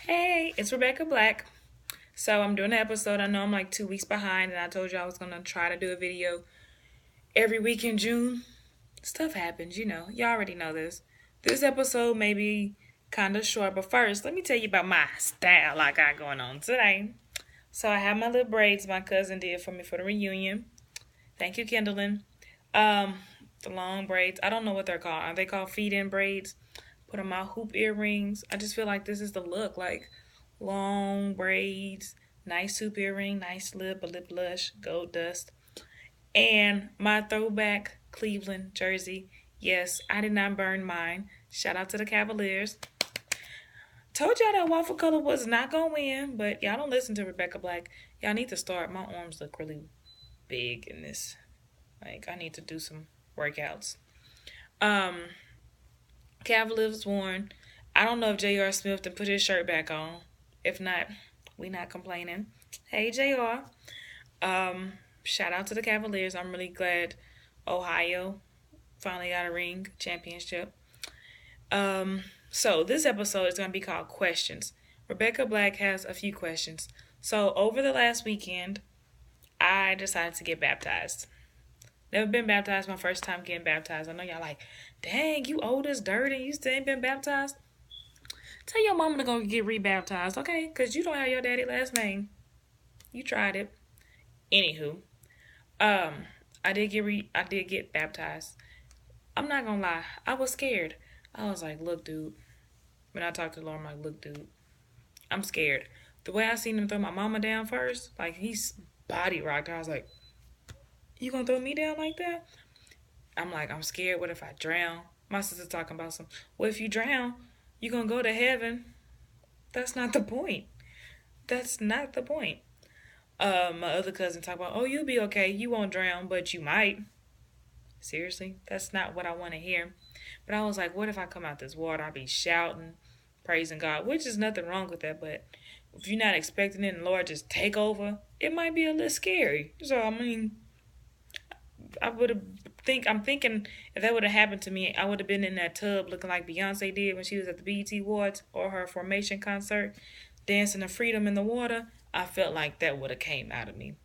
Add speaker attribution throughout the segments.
Speaker 1: Hey, it's Rebecca Black. So I'm doing an episode. I know I'm like 2 weeks behind, and I told you I was gonna try to do a video every week in June. Stuff happens, You already know this. This episode may be kind of short, but first, let me tell you about my style I got going on today. So I have my little braids my cousin did for me for the reunion. Thank you, Kendallin. Um, the long braids. I don't know what they're called. Are they called feed-in braids? Put on my hoop earrings. I just feel like this is the look. Like long braids, nice hoop earring, nice lip, a lip blush, gold dust, and my throwback Cleveland jersey. Yes, I did not burn mine. Shout out to the Cavaliers. Told y'all that waffle color was not gonna win, but y'all don't listen to Rebecca Black. Y'all need to start. My arms look really big in this. Like I need to do some workouts. Um, Cavaliers won. I don't know if J.R. Smith to put his shirt back on. If not, we not complaining. Hey J.R. Shout out to the Cavaliers. I'm really glad Ohio finally got a ring championship. So this episode is gonna be called Questions. Rebecca Black has a few questions. So over the last weekend, I decided to get baptized. Never been baptized. My first time getting baptized. I know y'all like, dang, you old as dirt and you still ain't been baptized. Tell your mama to go get rebaptized, okay? Because you don't have your daddy last name. You tried it. Anywho, um, I did get baptized. I'm not gonna lie, I was scared. I was like, look, dude. When I talked to the Lord, I'm like, look, dude, I'm scared. The way I seen him throw my mama down first, like he's body rocked her. I was like, you gonna throw me down like that? I'm like, I'm scared. What if I drown? My sister talking about some. Well, if you drown, you gonna go to heaven. That's not the point. That's not the point. My other cousin talk about, oh, you'll be okay. You won't drown, but you might. Seriously, that's not what I want to hear. But I was like, what if I come out this water? I'll be shouting, praising God, which is nothing wrong with that. But if you're not expecting it and the Lord just take over, it might be a little scary. So I mean, I'm thinking if that would have happened to me, I would have been in that tub looking like Beyonce did when she was at the BET Awards or her Formation concert, dancing to Freedom in the water. I felt like that would have came out of me.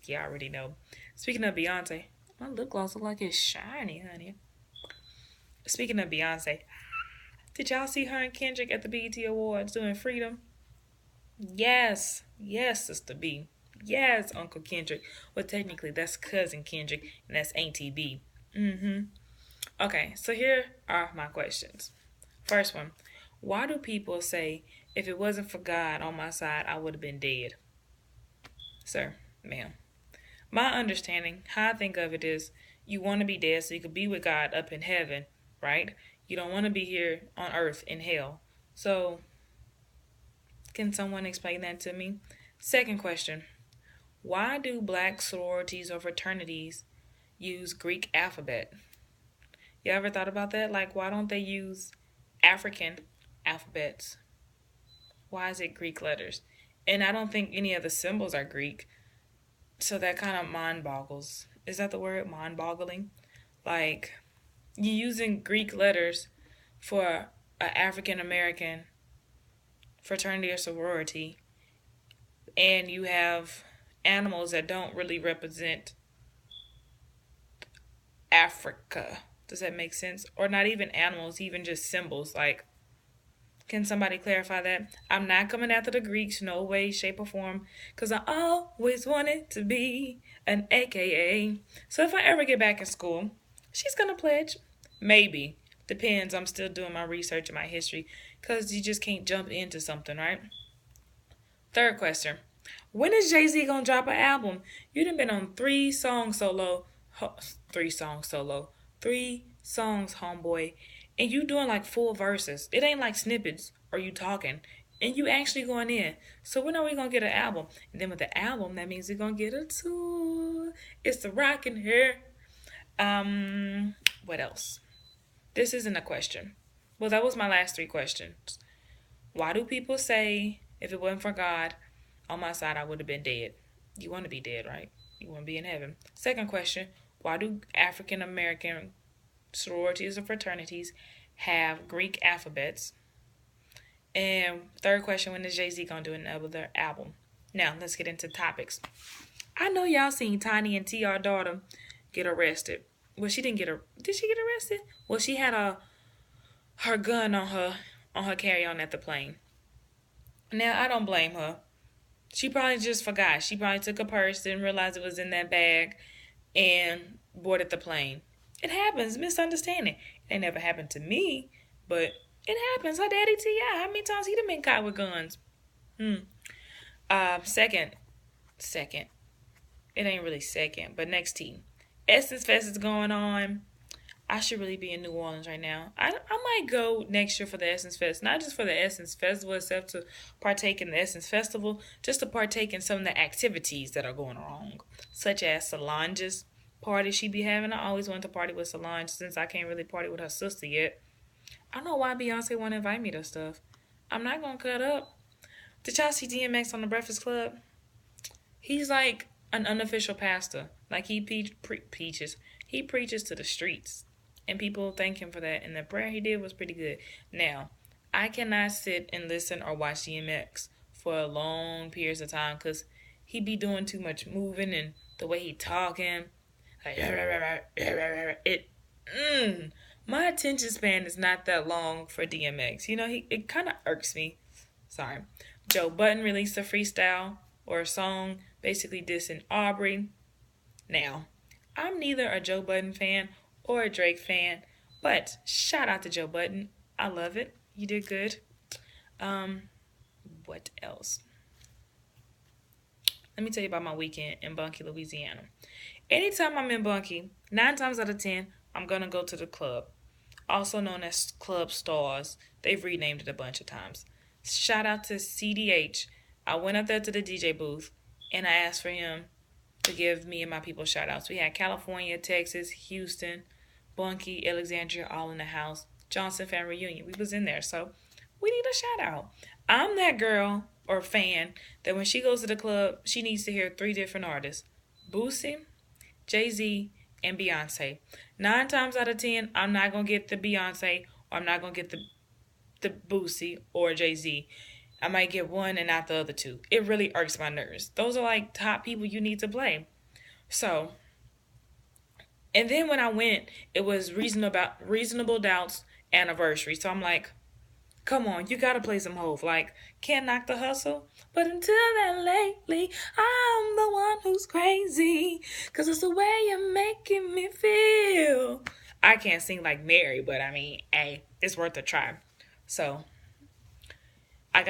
Speaker 1: Yeah, I already know. Speaking of Beyonce, my lip gloss look like it's shiny, honey. Speaking of Beyonce, did y'all see her and Kendrick at the BET Awards doing Freedom? Yes, yes, Sister B. Yes, Uncle Kendrick. Well, technically, that's Cousin Kendrick, and that's Auntie B. Okay, so here are my questions. First one, why do people say, if it wasn't for God on my side, I would have been dead? Sir, ma'am. My understanding, how I think of it is, you want to be dead so you could be with God up in heaven, right? You don't want to be here on earth in hell. So, can someone explain that to me? Second question, why do black sororities or fraternities use Greek alphabet? You ever thought about that? Like, why don't they use African alphabets? Why is it Greek letters? And I don't think any of the symbols are Greek. So that kind of mind boggles. Is that the word? Mind boggling? Like, you're using Greek letters for an African American fraternity or sorority, and you have animals that don't really represent Africa. Does that make sense? Or not even animals, even just symbols. Like, can somebody clarify that? I'm not coming after the Greeks, no way, shape, or form, because I always wanted to be an AKA. So if I ever get back in school, she's going to pledge. Maybe. Depends. I'm still doing my research and my history, because you just can't jump into something, right? Third question. When is Jay-Z going to drop an album? You done been on 3 songs solo. 3 songs solo. 3 songs, homeboy. And you doing like full verses. It ain't like snippets or you talking. And you actually going in. So when are we going to get an album? And then with the album, that means we're going to get a tour. It's the rockin' hair. What else? This isn't a question. Well, that was my last 3 questions. Why do people say, if it wasn't for God on my side, I would have been dead? You want to be dead, right? You want to be in heaven. Second question, why do African American sororities or fraternities have Greek alphabets? And third question, when is Jay-Z gonna do another album? Now, let's get into topics. I know y'all seen Tiny and T.R. daughter get arrested. Well, she didn't get her. Did she get arrested? Well, she had her gun on her carry-on at the plane. Now, I don't blame her. She probably just forgot. She probably took a purse, didn't realize it was in that bag, and boarded the plane. It happens, misunderstanding. It ain't never happened to me, but it happens. Her daddy T.I., how many times he done been caught with guns? Second. It ain't really second, but next team. Essence Fest is going on. I should really be in New Orleans right now. I might go next year for the Essence Fest. Not just for the Essence Festival itself to partake in the Essence Festival, just to partake in some of the activities that are going wrong. Such as Solange's party she be having. I always wanted to party with Solange since I can't really party with her sister yet. I don't know why Beyonce won't invite me to stuff. I'm not going to cut up. Did y'all see DMX on the Breakfast Club? He's like an unofficial pastor. Like he preaches. He preaches to the streets. And people thank him for that. And the prayer he did was pretty good. Now, I cannot sit and listen or watch DMX for long periods of time because he be doing too much moving and the way he talking. Like, my attention span is not that long for DMX. You know, it kind of irks me. Sorry. Joe Budden released a freestyle or a song basically dissing Aubrey. Now, I'm neither a Joe Budden fan or a Drake fan, but shout out to Joe Budden. I love it. You did good. What else? Let me tell you about my weekend in Bunkie, Louisiana. Anytime I'm in Bunkie, 9 times out of 10, I'm going to go to the club, also known as Club Stars. They've renamed it a bunch of times. Shout out to CDH. I went up there to the DJ booth, and I asked for him to give me and my people shout outs. We had California, Texas, Houston, Bunkie, Alexandria, all in the house. Johnson family reunion. We was in there, so we need a shout out. I'm that girl or fan that when she goes to the club, she needs to hear 3 different artists. Boosie, Jay-Z, and Beyonce. 9 times out of 10, I'm not going to get the Beyonce or I'm not going to get the Boosie or Jay-Z. I might get one and not the other 2. It really irks my nerves. Those are like top people you need to play. So, and then when I went, it was Reasonable Doubt's anniversary. So I'm like, come on, you gotta play some Hove. Like, Can't Knock the Hustle. But until then, lately, I'm the one who's crazy. 'Cause it's the way you're making me feel. I can't sing like Mary, but I mean, hey, it's worth a try. So, I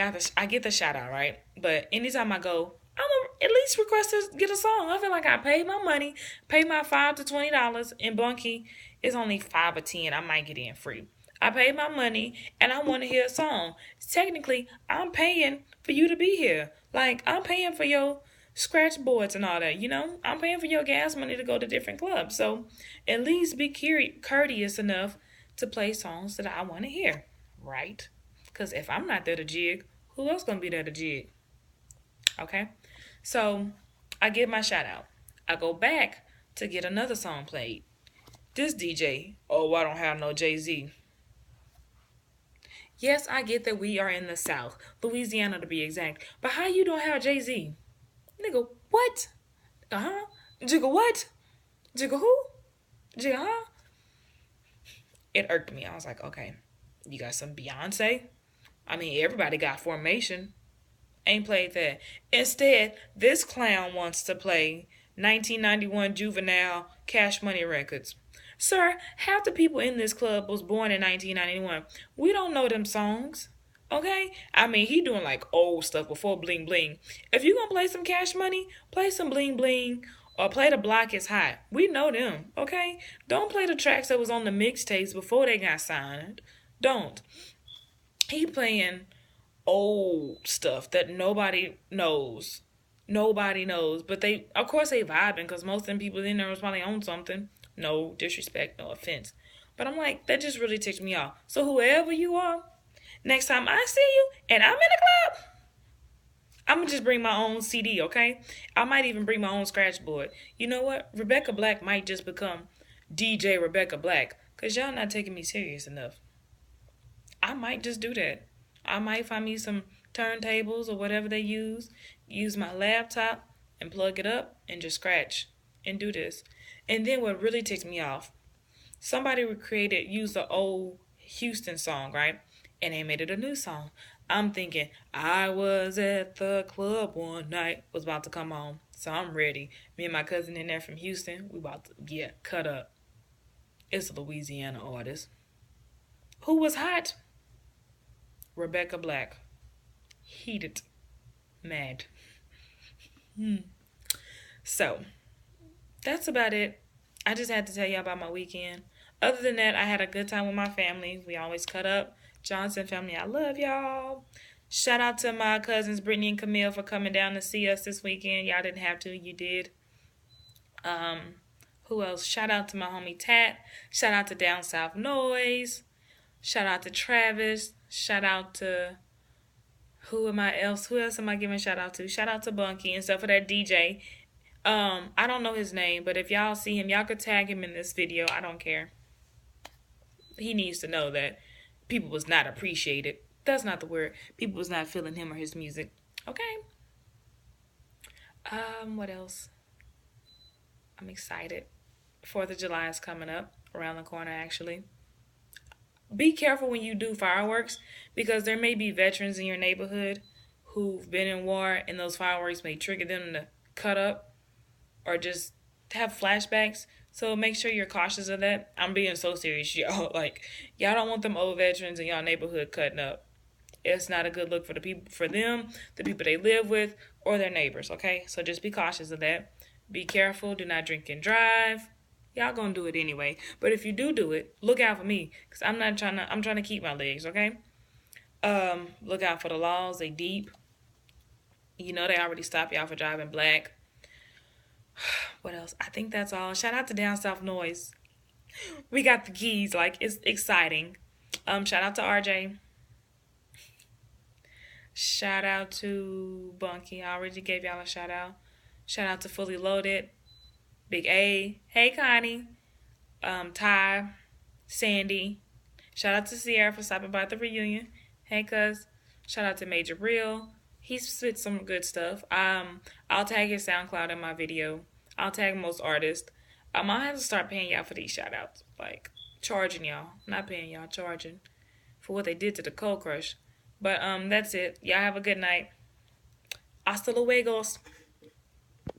Speaker 1: get the shout out, right? But anytime I go, I'm going to at least request to get a song. I feel like I paid my money, paid my $5 to $20. In Bunkie, it's only 5 or 10. I might get in free. I paid my money, and I want to hear a song. Technically, I'm paying for you to be here. Like, I'm paying for your scratch boards and all that, you know? I'm paying for your gas money to go to different clubs. So, at least be courteous enough to play songs that I want to hear, right? Because if I'm not there to jig, who else going to be there to jig? Okay? So, I get my shout out. I go back to get another song played. This DJ, oh, I don't have no Jay-Z. Yes, I get that we are in the South, Louisiana to be exact. But how you don't have Jay-Z? Nigga, what? Jigga what? Jigga who? Jigga huh? It irked me. I was like, okay, you got some Beyonce? I mean, everybody got Formation. Ain't played that. Instead, this clown wants to play 1991 Juvenile Cash Money Records. Sir, half the people in this club was born in 1991. We don't know them songs. Okay? I mean, he doing like old stuff before Bling Bling. If you gonna play some Cash Money, play some Bling Bling or play The Block Is Hot. We know them. Okay? Don't play the tracks that was on the mixtapes before they got signed. Don't. He playing old stuff that nobody knows. Nobody knows. But they, of course, they vibing because most of them people in there was probably on something. No disrespect, no offense. But I'm like, that just really ticks me off. So whoever you are, next time I see you and I'm in a club, I'm going to just bring my own CD, okay? I might even bring my own scratch board. You know what? Rebekah Black might just become DJ Rebekah Black because y'all not taking me serious enough. I might just do that. I might find me some turntables or whatever they use my laptop and plug it up and just scratch and do this. And then what really ticks me off, somebody used the old Houston song, right? And they made it a new song. I'm thinking, I was at the club one night, was about to come on. So I'm ready. Me and my cousin in there from Houston, we about to get cut up. It's a Louisiana artist. Who was hot? Rebecca Black. Heated. Mad. So, that's about it. I just had to tell y'all about my weekend. Other than that, I had a good time with my family. We always cut up. Johnson family, I love y'all. Shout out to my cousins Brittany and Camille for coming down to see us this weekend. Y'all didn't have to, you did. Who else? Shout out to my homie Tat. Shout out to DownSouthNoise. Shout out to Travis. Shout out to who else am I giving shout out to? Shout out to Bunky and stuff for that DJ. I don't know his name, but if y'all see him, y'all could tag him in this video. I don't care. He needs to know that people was not appreciated. That's not the word. People was not feeling him or his music. Okay. What else? I'm excited. 4th of July is coming up around the corner, actually. Be careful when you do fireworks because there may be veterans in your neighborhood who've been in war and those fireworks may trigger them to cut up or just have flashbacks. So make sure you're cautious of that. I'm being so serious, y'all. Like, y'all don't want them old veterans in y'all neighborhood cutting up. It's not a good look for the people they live with, or their neighbors, okay? So just be cautious of that. Be careful. Do not drink and drive. Y'all gonna do it anyway. But if you do it, look out for me. Because I'm trying to keep my legs, okay? Look out for the laws. They deep. You know they already stopped y'all for driving black. What else? I think that's all. Shout out to DownSouthNoise. We got the keys. Like, it's exciting. Shout out to RJ. Shout out to Bunky. I already gave y'all a shout out. Shout out to Fully Loaded. Big A. Hey, Connie. Ty. Sandy. Shout out to Sierra for stopping by at the reunion. Hey, cuz. Shout out to Major Real. He spit some good stuff. I'll tag his SoundCloud in my video. I'll tag most artists. I'll have to start paying y'all for these shout outs. Like, charging y'all. Not paying y'all, charging. For what they did to the Cold Crush. But that's it. Y'all have a good night. Hasta luego.